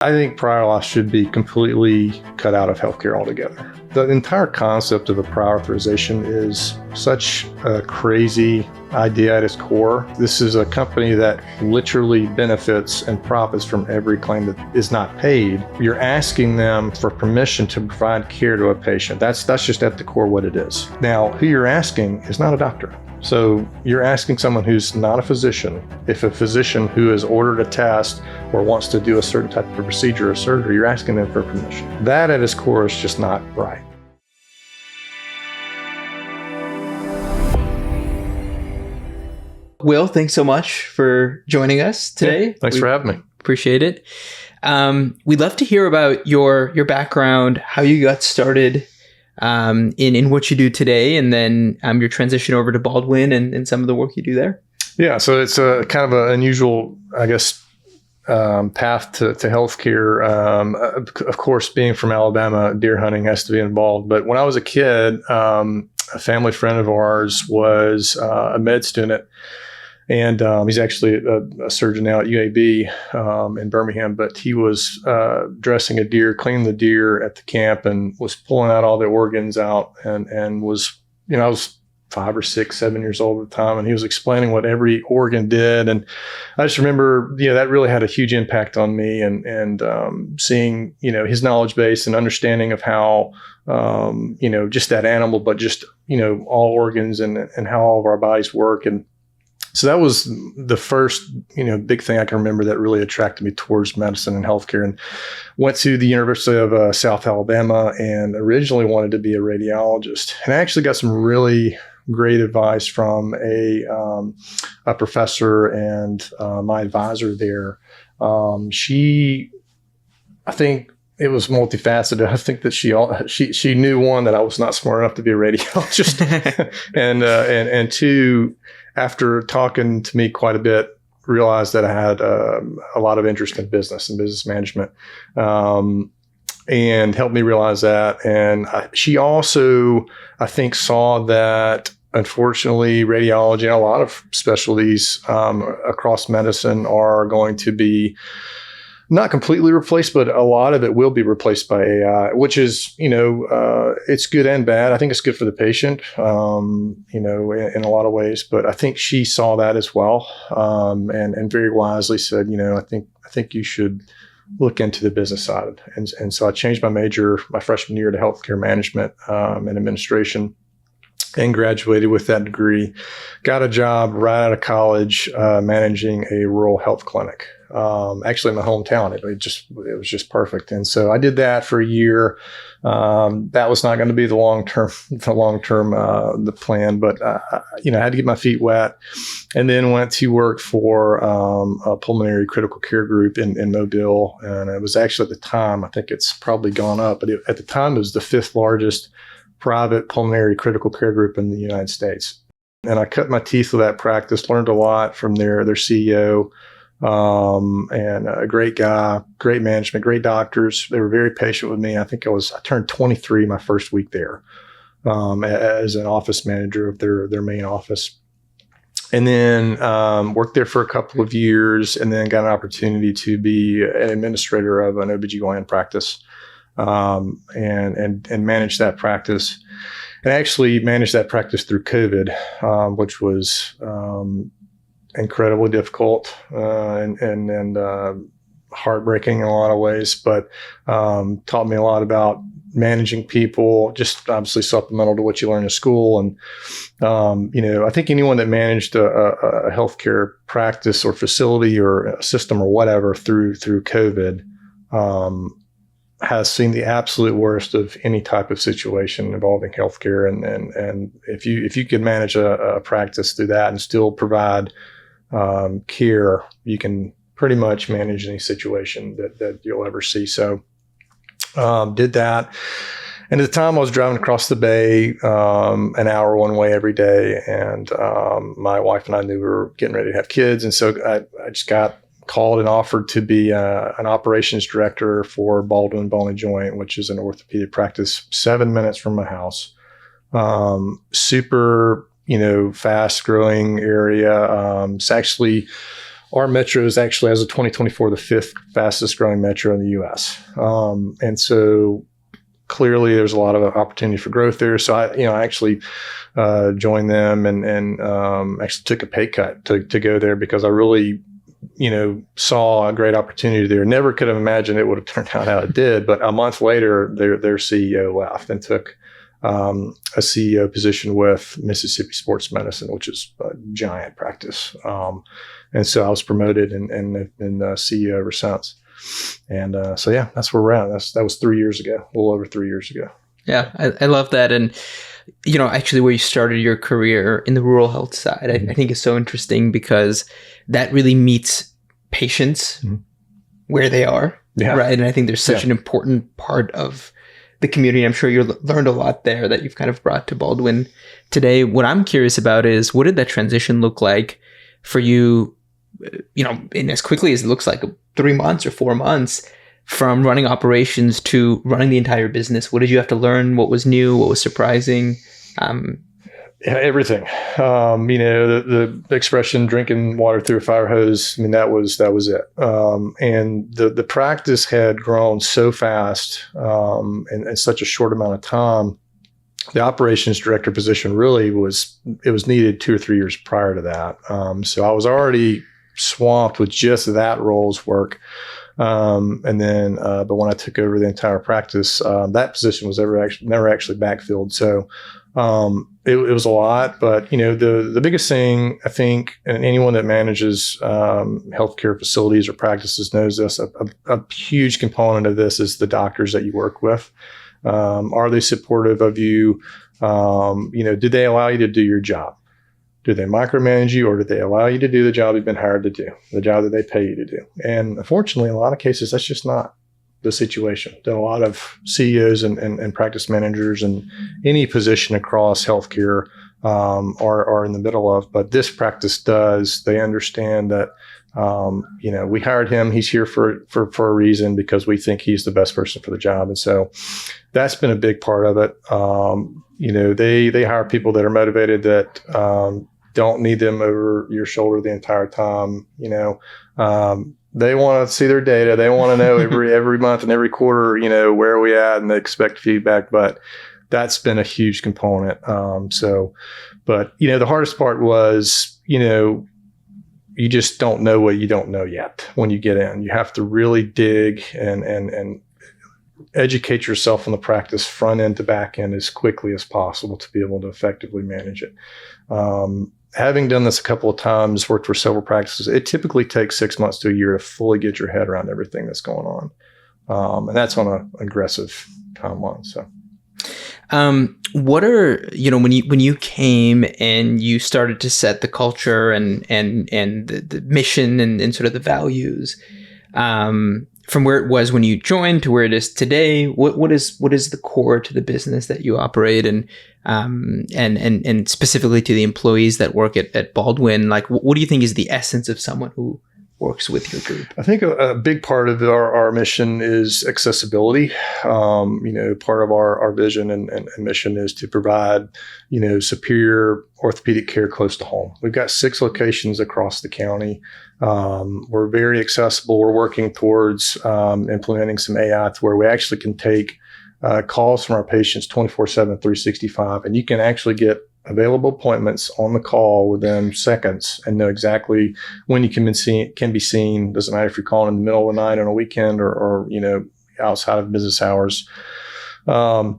I think prior loss should be completely cut out of healthcare altogether. The entire concept of a prior authorization is such a crazy idea at its core. This is a company that literally benefits and profits from every claim that is not paid. You're asking them for permission to provide care to a patient. That's just at the core what it is. Now, who you're asking is not a doctor. So you're asking someone who's not a physician. If a physician who has ordered a test or wants to do a certain type of procedure or surgery, you're asking them for permission. That at its core is just not right. Will, thanks so much for joining us today. Yeah, thanks for having me. Appreciate it. We'd love to hear about your background, how you got started in what you do today, and then your transition over to Baldwin and some of the work you do there. Yeah, so it's a kind of an unusual, I guess, path to healthcare. Of course, being from Alabama, deer hunting has to be involved. But when I was a kid, a family friend of ours was a med student. And he's actually a surgeon now at UAB in Birmingham, but he was dressing a deer, cleaning the deer at the camp, and was pulling out all the organs out, and was, I was 5 or 6, 7 years old at the time, and he was explaining what every organ did. And I just remember, that really had a huge impact on me, and seeing, his knowledge base and understanding of how, just that animal, but just, all organs and how all of our bodies work. And so that was the first, big thing I can remember that really attracted me towards medicine and healthcare, and went to the University of South Alabama and originally wanted to be a radiologist. And I actually got some really great advice from a professor and my advisor there. I think it was multifaceted. I think that she knew, one, that I was not smart enough to be a radiologist, and two, after talking to me quite a bit, realized that I had a lot of interest in business and business management, and helped me realize that. And she also, I think, saw that, unfortunately, radiology and a lot of specialties across medicine are going to be not completely replaced, but a lot of it will be replaced by AI, which is, it's good and bad. I think it's good for the patient, in a lot of ways. But I think she saw that as well, and very wisely said, I think you should look into the business side. And so I changed my major my freshman year to healthcare management and administration, and graduated with that degree. Got a job right out of college managing a rural health clinic. Actually in my hometown. It was just perfect. And so I did that for a year. That was not going to be the long-term the plan, but I had to get my feet wet, and then went to work for a pulmonary critical care group in Mobile. And it was actually, at the time, I think it's probably gone up, but at the time it was the 5th largest private pulmonary critical care group in the United States. And I cut my teeth with that practice, learned a lot from their CEO, and a great guy, great management, great doctors. They were very patient with me. I think I turned 23 my first week there, as an office manager of their main office. And then worked there for a couple of years, and then got an opportunity to be an administrator of an OBGYN practice, and manage that practice. And actually managed that practice through COVID, which was incredibly difficult and heartbreaking in a lot of ways, but taught me a lot about managing people, just obviously supplemental to what you learn in school. And I think anyone that managed a healthcare practice or facility or a system or whatever through COVID has seen the absolute worst of any type of situation involving healthcare. And if you could manage a practice through that and still provide care, you can pretty much manage any situation that you'll ever see. So did that. And at the time I was driving across the bay, an hour one way every day. And my wife and I knew we were getting ready to have kids. And so I just got called and offered to be an operations director for Baldwin Bone Joint, which is an orthopedic practice 7 minutes from my house. Super, fast growing area. It's actually our metro is actually, as of 2024, the fifth fastest growing metro in the U.S. And so clearly there's a lot of opportunity for growth there. So I actually joined them and actually took a pay cut to go there because I really, saw a great opportunity there. Never could have imagined it would have turned out how it did. But a month later, their CEO left and took a CEO position with Mississippi Sports Medicine, which is a giant practice. And so I was promoted and been CEO ever since. And so, yeah, that's where we're at. That was 3 years ago, a little over 3 years ago. Yeah, I love that. And, actually where you started your career in the rural health side, I think is so interesting because that really meets patients where they are, right? And I think there's such an important part of the community. I'm sure you learned a lot there that you've kind of brought to Baldwin today. What I'm curious about is what did that transition look like for you, in as quickly as it looks like 3 months or 4 months from running operations to running the entire business? What did you have to learn? What was new? What was surprising? Everything. The expression "drinking water through a fire hose." I mean, that was it. And the practice had grown so fast in such a short amount of time. The operations director position really was needed 2 or 3 years prior to that. So I was already swamped with just that role's work. And then, but when I took over the entire practice, that position was never actually backfilled. So, it was a lot, but the biggest thing I think, and anyone that manages, healthcare facilities or practices knows this, a huge component of this is the doctors that you work with. Are they supportive of you? Do they allow you to do your job? Do they micromanage you, or do they allow you to do the job you've been hired to do, the job that they pay you to do? And unfortunately, in a lot of cases, that's just not the situation. That a lot of CEOs and practice managers and any position across healthcare are in the middle of. But this practice does. They understand that we hired him. He's here for a reason because we think he's the best person for the job. And so that's been a big part of it. They hire people that are motivated, that don't need them over your shoulder the entire time. They want to see their data. They want to know every month and every quarter, where are we at, and they expect feedback. But that's been a huge component. But the hardest part was, you just don't know what you don't know yet when you get in. You have to really dig and educate yourself on the practice front end to back end as quickly as possible to be able to effectively manage it. Having done this a couple of times, worked for several practices, it typically takes 6 months to a year to fully get your head around everything that's going on. And that's on an aggressive timeline. So, what are, when you came and you started to set the culture and the mission and sort of the values, from where it was when you joined to where it is today, what is the core to the business that you operate, and specifically to the employees that work at Baldwin? Like, what do you think is the essence of someone who works with your group? I think a big part of our mission is accessibility. Part of our vision and mission is to provide, superior orthopedic care close to home. We've got 6 locations across the county. We're very accessible. We're working towards implementing some AI to where we actually can take calls from our patients 24/7, 365, and you can actually get available appointments on the call within seconds and know exactly when you can be seen. Doesn't matter if you're calling in the middle of the night on a weekend or outside of business hours. As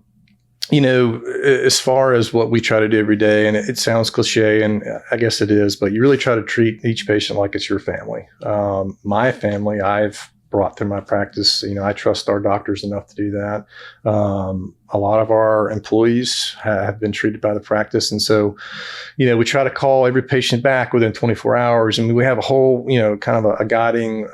far as what we try to do every day, and it sounds cliche, and I guess it is, but you really try to treat each patient like it's your family. My family, I've brought through my practice. I trust our doctors enough to do that. A lot of our employees have been treated by the practice. And so, we try to call every patient back within 24 hours. And we have a whole, kind of a guiding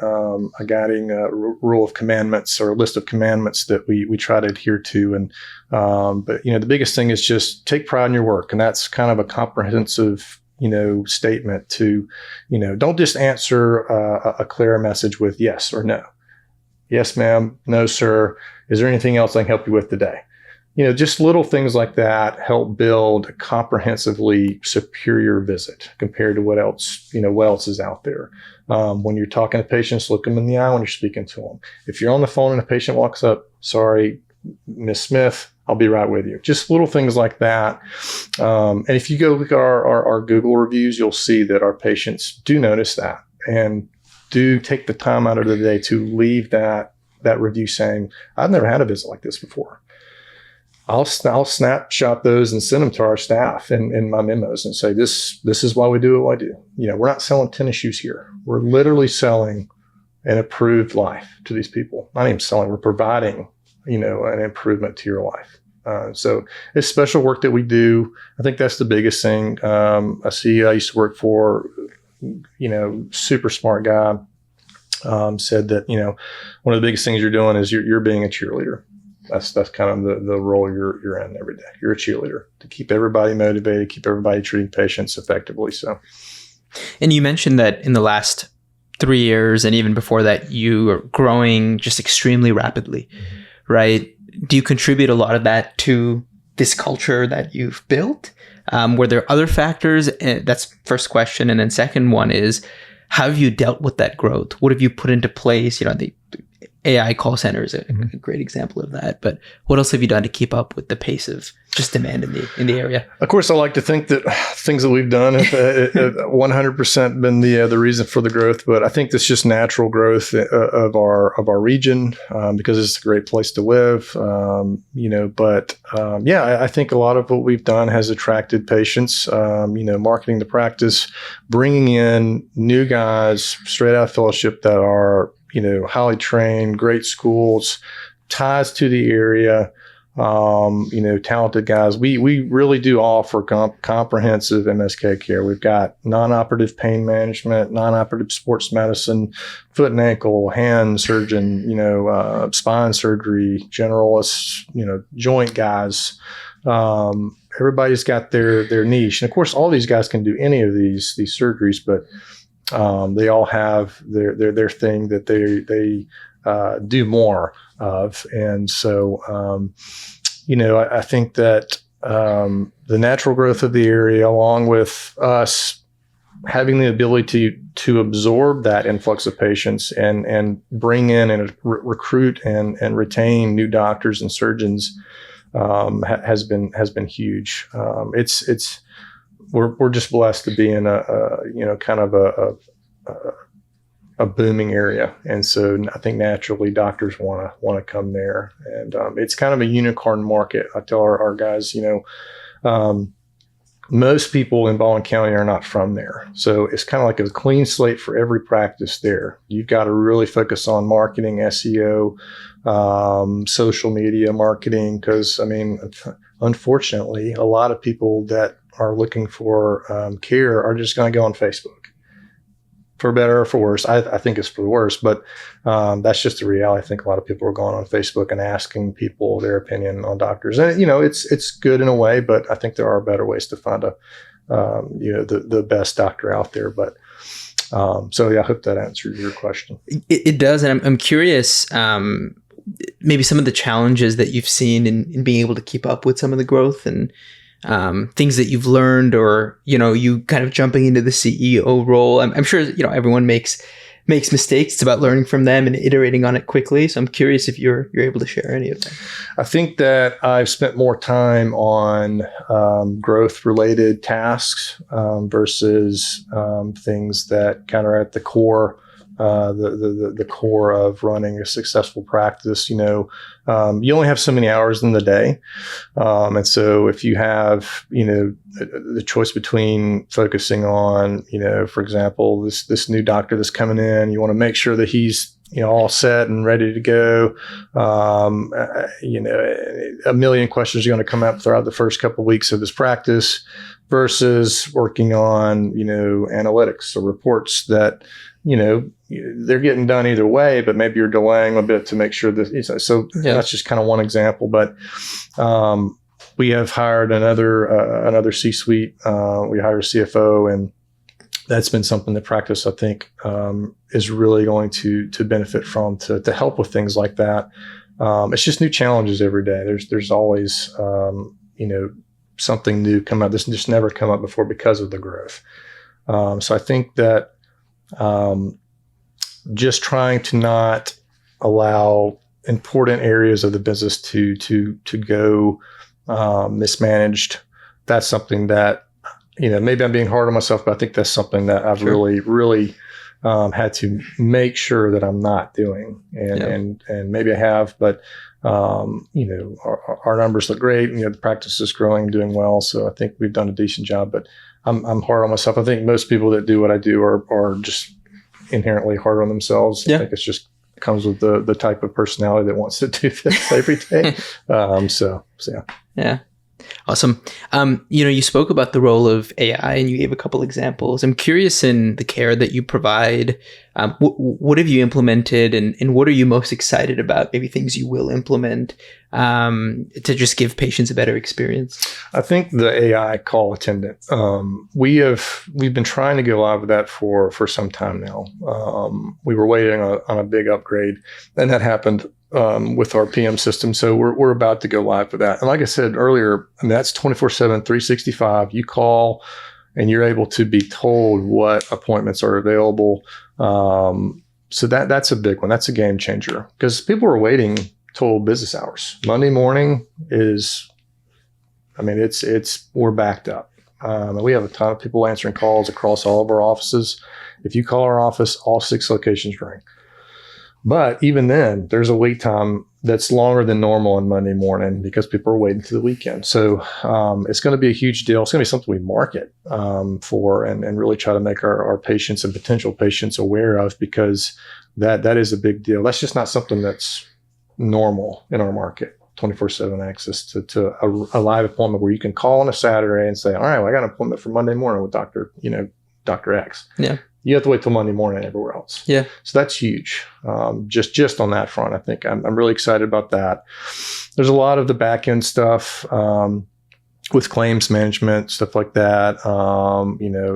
rule of commandments, or a list of commandments that we try to adhere to. And, but the biggest thing is just take pride in your work. And that's kind of a comprehensive statement to, don't just answer a clear message with yes or no. Yes, ma'am. No, sir. Is there anything else I can help you with today? just little things like that help build a comprehensively superior visit compared to what else is out there. When you're talking to patients, look them in the eye when you're speaking to them. If you're on the phone and a patient walks up, sorry, Miss Smith, I'll be right with you. Just little things like that. And if you go look at our Google reviews, you'll see that our patients do notice that and do take the time out of the day to leave that review saying, I've never had a visit like this before. I'll snapshot those and send them to our staff in my memos and say, this is why we do what I do. We're not selling tennis shoes here. We're literally selling an improved life to these people. Not even selling, we're providing, an improvement to your life. So it's special work that we do. I think that's the biggest thing. A CEO I used to work for, super smart guy, said that, one of the biggest things you're doing is you're being a cheerleader. That's kind of the role you're in every day. You're a cheerleader to keep everybody motivated, keep everybody treating patients effectively. So, and you mentioned that in the last 3 years and even before that, you are growing just extremely rapidly, right? Do you contribute a lot of that to this culture that you've built? Were there other factors? That's first question. And then second one is, how have you dealt with that growth? What have you put into place? The AI call center is a great example of that. But what else have you done to keep up with the pace of just demand in the area? Of course, I like to think that things that we've done have 100% been the reason for the growth. But I think that's just natural growth of our region because it's a great place to live. I think a lot of what we've done has attracted patients. Marketing the practice, bringing in new guys straight out of fellowship that are highly trained, great schools, ties to the area, talented guys. We really do offer comprehensive MSK care. We've got non-operative pain management, non-operative sports medicine, foot and ankle, hand surgeon, spine surgery, generalists, joint guys. Everybody's got their niche. And of course, all these guys can do any of these surgeries, but they all have their thing that they do more of. And so, I think that the natural growth of the area, along with us having the ability to absorb that influx of patients and bring in and recruit and retain new doctors and surgeons, has been huge. We're just blessed to be in a booming area, and so I think naturally doctors want to come there, and it's kind of a unicorn market. I tell our guys, most people in Baldwin County are not from there, so it's kind of like a clean slate for every practice there. You've got to really focus on marketing, SEO, social media marketing, because unfortunately, a lot of people that are looking for care are just going to go on Facebook. For better or for worse. I think it's for the worse, but that's just the reality. I think a lot of people are going on Facebook and asking people their opinion on doctors. And, it's good in a way, but I think there are better ways to find the best doctor out there. But I hope that answers your question. It does. And I'm curious, maybe some of the challenges that you've seen in being able to keep up with some of the growth and things that you've learned, or you kind of jumping into the CEO role. I'm sure everyone makes mistakes. It's about learning from them and iterating on it quickly. So I'm curious if you're able to share any of that. I think that I've spent more time on growth related tasks versus things that kind of are at the core. The core of running a successful practice. You only have so many hours in the day. And so if you have, the choice between focusing on, for example, this new doctor that's coming in, you want to make sure that he's, all set and ready to go. A million questions are going to come up throughout the first couple of weeks of his practice versus working on, analytics or reports that, they're getting done either way, but maybe you're delaying a bit to make sure that, so that's just kind of one example. But we have hired another C-suite. We hired a CFO, and that's been something that practice, I think, is really going to benefit from to help with things like that. It's just new challenges every day. There's always, something new come out. This just never come up before because of the growth. So I think that just trying to not allow important areas of the business to go mismanaged. That's something that, maybe I'm being hard on myself, but I think that's something that I've really had to make sure that I'm not doing. And maybe I have, but our numbers look great. The practice is growing, doing well. So I think we've done a decent job, but I'm hard on myself. I think most people that do what I do are just inherently hard on themselves. Yeah. I think it's just comes with the type of personality that wants to do this every day. So yeah. Yeah. Awesome. You spoke about the role of AI and you gave a couple examples. I'm curious in the care that you provide, what have you implemented and what are you most excited about? Maybe things you will implement to just give patients a better experience. I think the AI call attendant, we've been trying to go live with that for some time now. We were waiting on a big upgrade and that happened with our PM system. So we're about to go live with that. And like I said earlier, that's 24/7, 365. You call and you're able to be told what appointments are available. So that's a big one. That's a game changer because people are waiting till business hours. Monday morning we're backed up. We have a ton of people answering calls across all of our offices. If you call our office, all 6 locations ring. But even then, there's a wait time that's longer than normal on Monday morning because people are waiting to the weekend. So it's going to be a huge deal. It's going to be something we market for and really try to make our patients and potential patients aware of because that is a big deal. That's just not something that's normal in our market. 24/7 access to a live appointment where you can call on a Saturday and say, all right, well, I got an appointment for Monday morning with Dr. X. Yeah. You have to wait till Monday morning everywhere else. Yeah. So that's huge. Just on that front, I think I'm really excited about that. There's a lot of the back end stuff with claims management, stuff like that,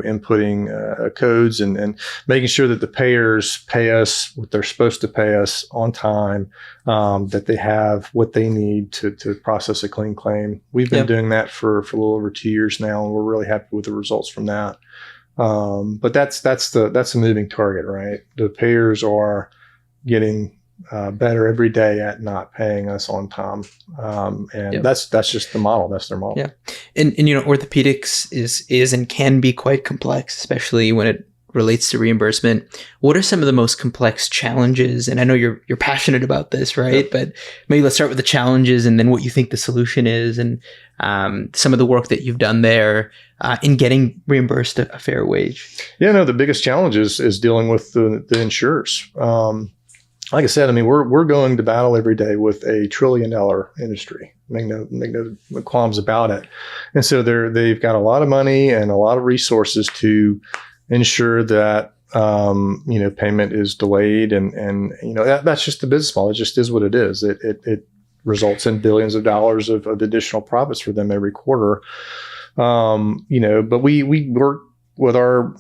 inputting codes and making sure that the payers pay us what they're supposed to pay us on time, that they have what they need to process a clean claim. We've been doing that for a little over 2 years now, and we're really happy with the results from that. But that's a moving target, right? The payers are getting better every day at not paying us on time, and that's just the model. That's their model. Yeah, and orthopedics is and can be quite complex, especially when it relates to reimbursement. What are some of the most complex challenges? And I know you're passionate about this, right? Yeah. But maybe let's start with the challenges and then what you think the solution is, and some of the work that you've done there in getting reimbursed a fair wage. Yeah, no, the biggest challenge is dealing with the insurers. Like I said, we're going to battle every day with $1 trillion industry. Make no qualms about it. And so they've got a lot of money and a lot of resources to ensure that payment is delayed, and that's just the business model. It just is what it is. It results in billions of dollars of additional profits for them every quarter. But we work with our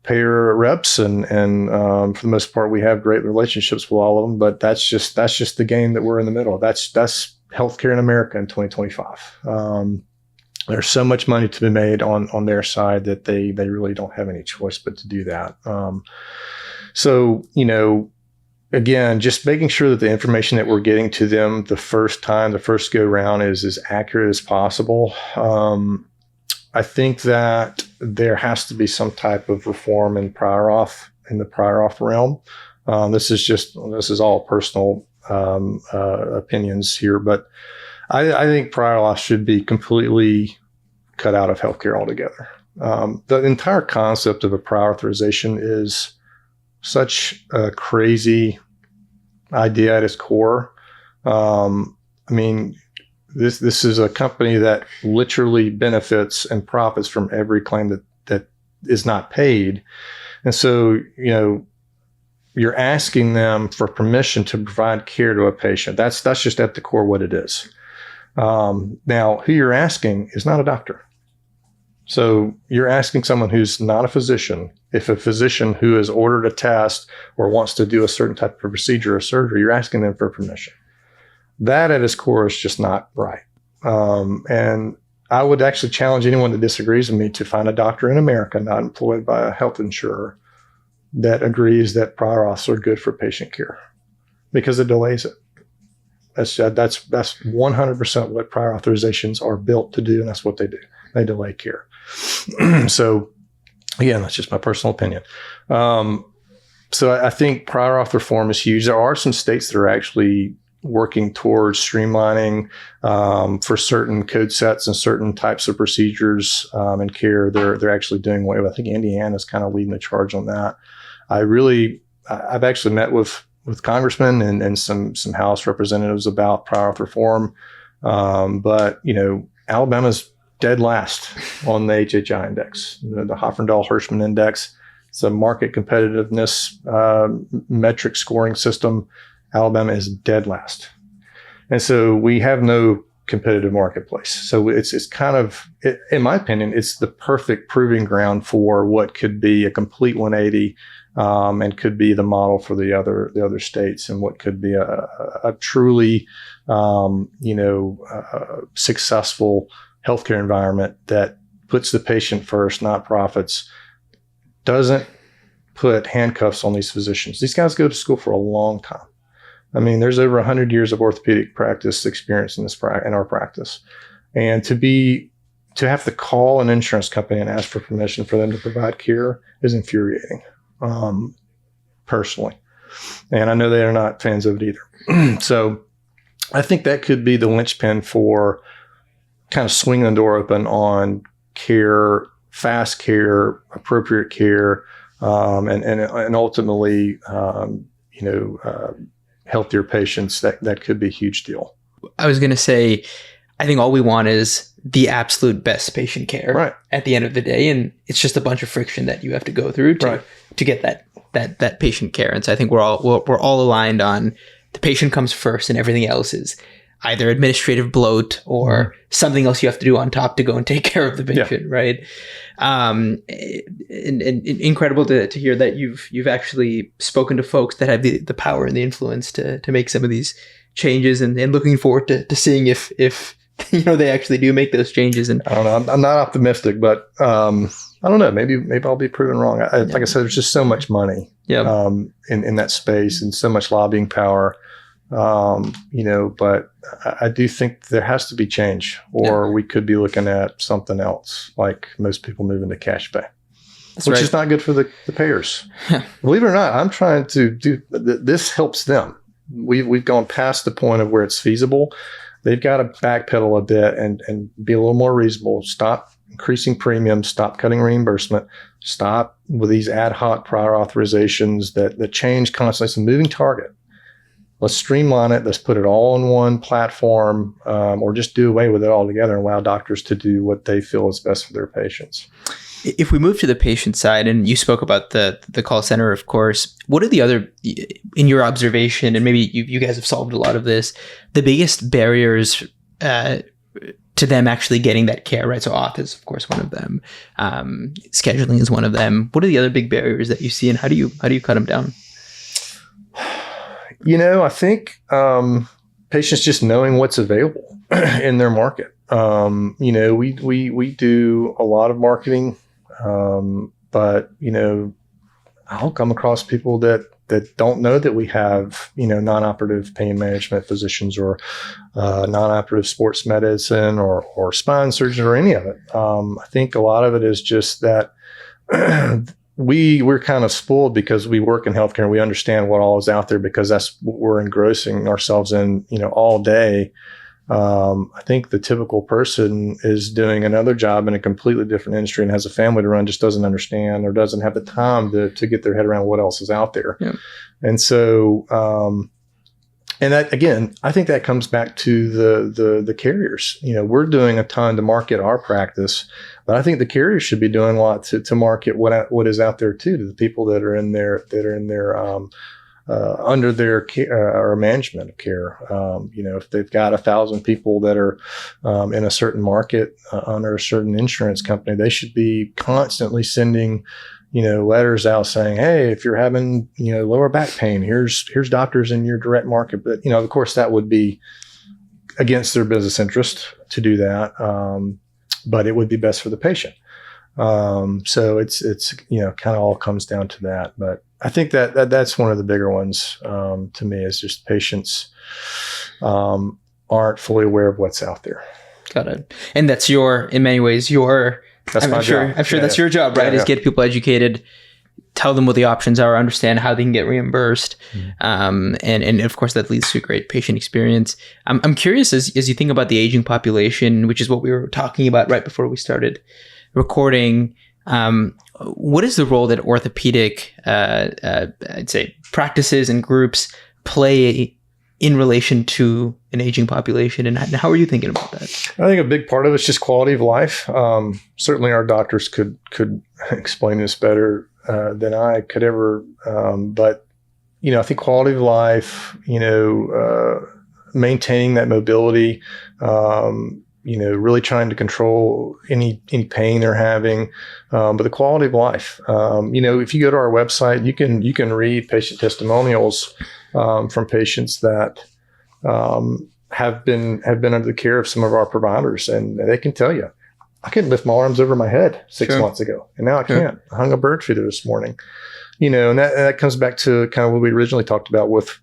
payer reps and for the most part we have great relationships with all of them. But that's just the game that we're in the middle of. That's healthcare in America in 2025. There's so much money to be made on their side that they really don't have any choice but to do that. Again, just making sure that the information that we're getting to them the first go round is as accurate as possible. I think that there has to be some type of reform in the prior auth realm. This is all personal opinions here, but I think prior auth should be completely cut out of healthcare altogether. The entire concept of a prior authorization is such a crazy idea at its core. This is a company that literally benefits and profits from every claim that is not paid. And so, you're asking them for permission to provide care to a patient. That's just at the core what it is. Now, who you're asking is not a doctor. So you're asking someone who's not a physician, if a physician who has ordered a test or wants to do a certain type of procedure or surgery, you're asking them for permission. That at its core is just not right. And I would actually challenge anyone that disagrees with me to find a doctor in America not employed by a health insurer that agrees that prior auths are good for patient care, because it delays it. That's 100% what prior authorizations are built to do, and that's what they do. They delay care. So, again, that's just my personal opinion. So I think prior auth reform is huge. There are some states that are actually working towards streamlining for certain code sets and certain types of procedures and care. They're actually doing away with. I think Indiana is kind of leading the charge on that. I've actually met with congressmen and some House representatives about prior auth reform, but Alabama's dead last on the HHI index, the Hofferdahl-Hirschman index. It's a market competitiveness metric scoring system. Alabama is dead last. And so we have no competitive marketplace. So it's kind of, in my opinion, it's the perfect proving ground for what could be a complete 180 and could be the model for the other states, and what could be a truly, successful healthcare environment that puts the patient first, not profits, doesn't put handcuffs on these physicians. These guys go to school for a long time. I mean, there's over 100 years of orthopedic practice experience in our practice. And to have to call an insurance company and ask for permission for them to provide care is infuriating, personally. And I know they are not fans of it either. So I think that could be the linchpin for kind of swinging the door open on care, fast care, appropriate care, and ultimately, healthier patients. That could be a huge deal. I was going to say, I think all we want is the absolute best patient care at the end of the day. And it's just a bunch of friction that you have to go through to get that patient care. And so I think we're all aligned on the patient comes first, and everything else is either administrative bloat or something else you have to do on top to go and take care of the patient. Yeah. Right. And incredible to hear that you've actually spoken to folks that have the power and the influence to make some of these changes, and looking forward to seeing if they actually do make those changes. And I don't know. I'm not optimistic, but I don't know. Maybe I'll be proven wrong. Like I said, there's just so much money in that space, and so much lobbying power. But I do think there has to be change, or we could be looking at something else, like most people moving to cash pay, which is not good for the payers. Believe it or not, I'm trying to do this. Helps them. We've gone past the point of where it's feasible. They've got to backpedal a bit and be a little more reasonable. Stop increasing premiums. Stop cutting reimbursement. Stop with these ad hoc prior authorizations that change constantly. It's a moving target. Let's streamline it. Let's put it all on one platform, or just do away with it altogether and allow doctors to do what they feel is best for their patients. If we move to the patient side, and you spoke about the call center, of course, what are the other, in your observation, and maybe you guys have solved a lot of this, the biggest barriers to them actually getting that care, right? So auth is, of course, one of them. Scheduling is one of them. What are the other big barriers that you see, and how do you cut them down? I think patients just knowing what's available in their market. We do a lot of marketing, but I'll come across people that don't know that we have non-operative pain management physicians, or non-operative sports medicine, or spine surgeon, or any of it. I think a lot of it is just that we're kind of spoiled because we work in healthcare and we understand what all is out there, because that's what we're engrossing ourselves in, all day. I think the typical person is doing another job in a completely different industry and has a family to run, just doesn't understand or doesn't have the time to get their head around what else is out there. Yeah. And so, and that, again, I think that comes back to the carriers. We're doing a ton to market our practice, but I think the carriers should be doing a lot to market what is out there too, to the people that are in their under their care, or management of care. If they've got 1,000 people that are in a certain market under a certain insurance company, they should be constantly sending letters out saying, hey, if you're having, lower back pain, here's doctors in your direct market. But, of course, that would be against their business interest to do that. But it would be best for the patient. So it's kind of all comes down to that. But I think that's one of the bigger ones to me, is just patients aren't fully aware of what's out there. Got it. And that's in many ways, that's my job. I'm sure that's your job, right? Is get people educated, tell them what the options are, understand how they can get reimbursed. And of course that leads to a great patient experience. I'm curious, as you think about the aging population, which is what we were talking about right before we started recording, what is the role that orthopedic, I'd say, practices and groups play in relation to an aging population, and how are you thinking about that? I think a big part of it's just quality of life. Certainly our doctors could explain this better than I could ever. But, I think quality of life, maintaining that mobility, really trying to control any pain they're having, but the quality of life. If you go to our website, you can read patient testimonials from patients that have been under the care of some of our providers, and they can tell you, I couldn't lift my arms over my head 6 months ago, and now I can't. I hung a bird feeder this morning, and that comes back to kind of what we originally talked about with,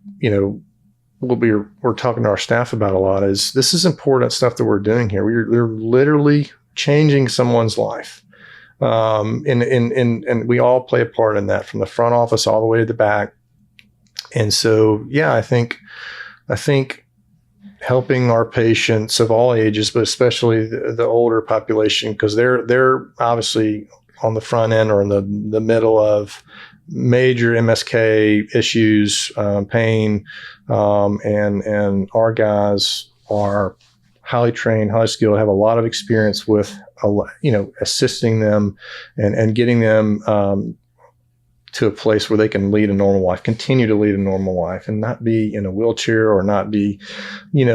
what we're talking to our staff about a lot, is this is important stuff that we're doing here. We're literally changing someone's life. And we all play a part in that, from the front office all the way to the back. And so, I think helping our patients of all ages, but especially the older population, because they're obviously on the front end or in the middle of major MSK issues, pain, and our guys are highly trained, highly skilled, have a lot of experience with, assisting them and getting them to a place where they can lead a normal life, continue to lead a normal life, and not be in a wheelchair or not be,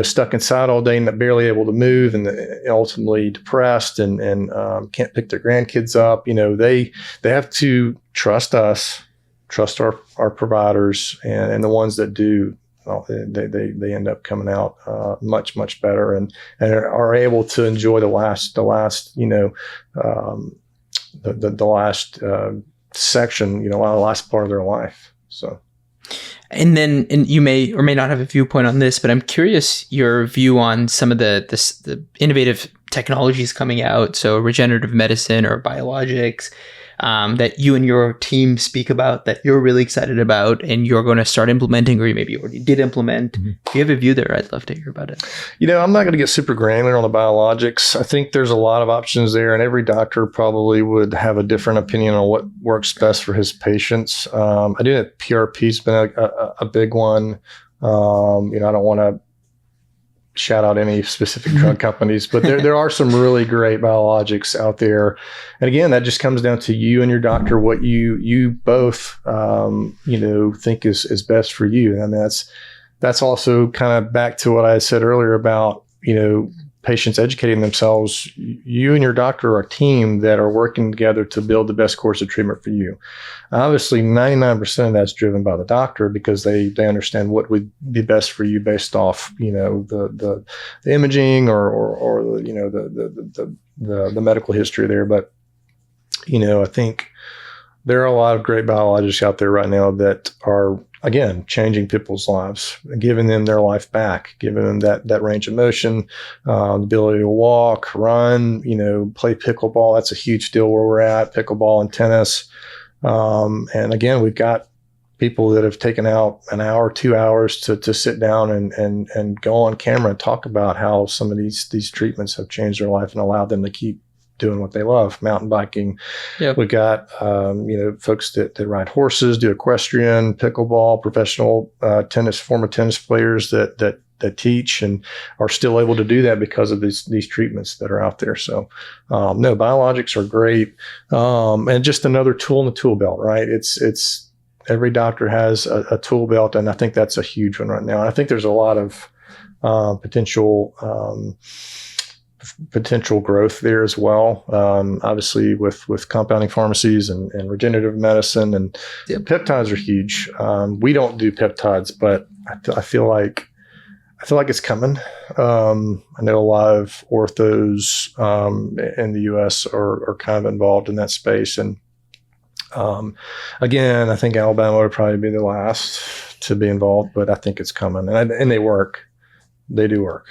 stuck inside all day and not barely able to move, and ultimately depressed and can't pick their grandkids up. They have to trust us, trust our providers, and the ones that do, they end up coming out much, much better and are able to enjoy the last section, the last part of their life. So, and you may or may not have a viewpoint on this, but I'm curious your view on some of the innovative technologies coming out. So regenerative medicine or biologics, that you and your team speak about, that you're really excited about and you're going to start implementing, or you maybe already did implement. If you have a view there, I'd love to hear about it. I'm not going to get super granular on the biologics. I think there's a lot of options there, and every doctor probably would have a different opinion on what works best for his patients. I do know PRP's been a big one. I don't want to shout out any specific drug companies, but there are some really great biologics out there. And again, that just comes down to you and your doctor, what you both, think is best for you. And that's also kind of back to what I said earlier about, patients educating themselves. You and your doctor are a team that are working together to build the best course of treatment for you. Obviously, 99% of that's driven by the doctor, because they understand what would be best for you based off, the imaging or the medical history there. But, I think there are a lot of great biologists out there right now that are, again, changing people's lives, giving them their life back, giving them that range of motion, the ability to walk, run, play pickleball. That's a huge deal where we're at, pickleball and tennis. And again, we've got people that have taken out an hour, 2 hours to sit down and go on camera and talk about how some of these treatments have changed their life and allowed them to keep doing what they love, mountain biking. Yep. We've got, folks that ride horses, do equestrian, pickleball, professional former tennis players that teach and are still able to do that because of these treatments that are out there. So, biologics are great. And just another tool in the tool belt, right? It's Every doctor has a tool belt, and I think that's a huge one right now. And I think there's a lot of potential growth there as well. Obviously, with compounding pharmacies and regenerative medicine, and peptides are huge. We don't do peptides, but I feel like it's coming. I know a lot of orthos in the U.S. are kind of involved in that space, and again, I think Alabama would probably be the last to be involved, but I think it's coming, and they work. They do work.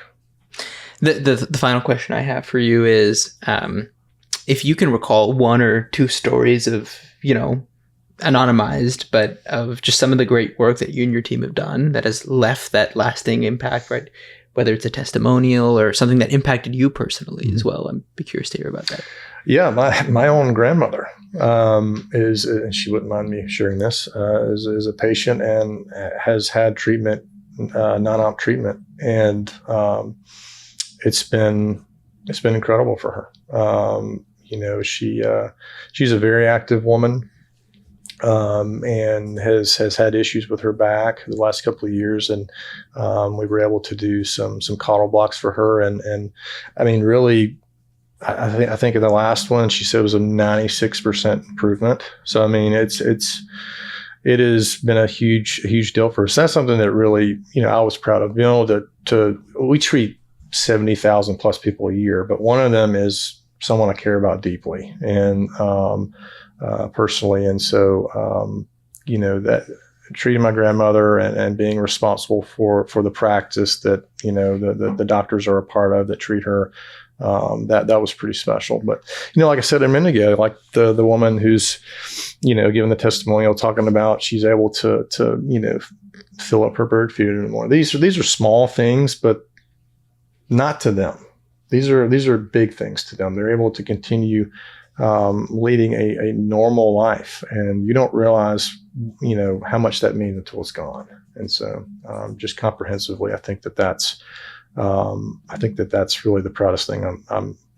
The final question I have for you is, if you can recall one or two stories of, anonymized, but of just some of the great work that you and your team have done that has left that lasting impact, right? Whether it's a testimonial or something that impacted you personally as well. I'd be curious to hear about that. Yeah, my own grandmother is, and she wouldn't mind me sharing this, is a patient and has had treatment, non-op treatment, and it's been incredible for her. She's a very active woman, and has had issues with her back the last couple of years, and we were able to do some caudal blocks for her, and I mean, really, I think in the last one she said it was a 96% improvement. So I mean, it has been a huge deal for us. That's something that really, I was proud of. Being able to we treat 70,000 plus people a year, but one of them is someone I care about deeply and personally. And so, that treating my grandmother and being responsible for the practice that, the doctors are a part of that treat her, that was pretty special. But, like I said a minute ago, like the woman who's, giving the testimonial, talking about she's able to fill up her bird food anymore. These are small things, but not to them. These are big things to them. They're able to continue leading a normal life, and you don't realize, how much that means until it's gone. And so, just comprehensively, I think that's really the proudest thing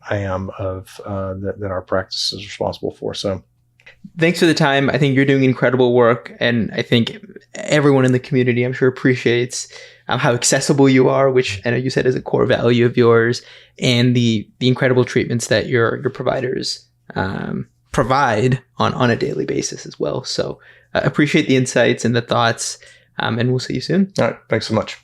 I am of that our practice is responsible for. So, thanks for the time. I think you're doing incredible work, and I think everyone in the community, I'm sure, appreciates how accessible you are, which I know you said is a core value of yours, and the incredible treatments that your providers provide on a daily basis as well. So appreciate the insights and the thoughts, and we'll see you soon. All right. Thanks so much.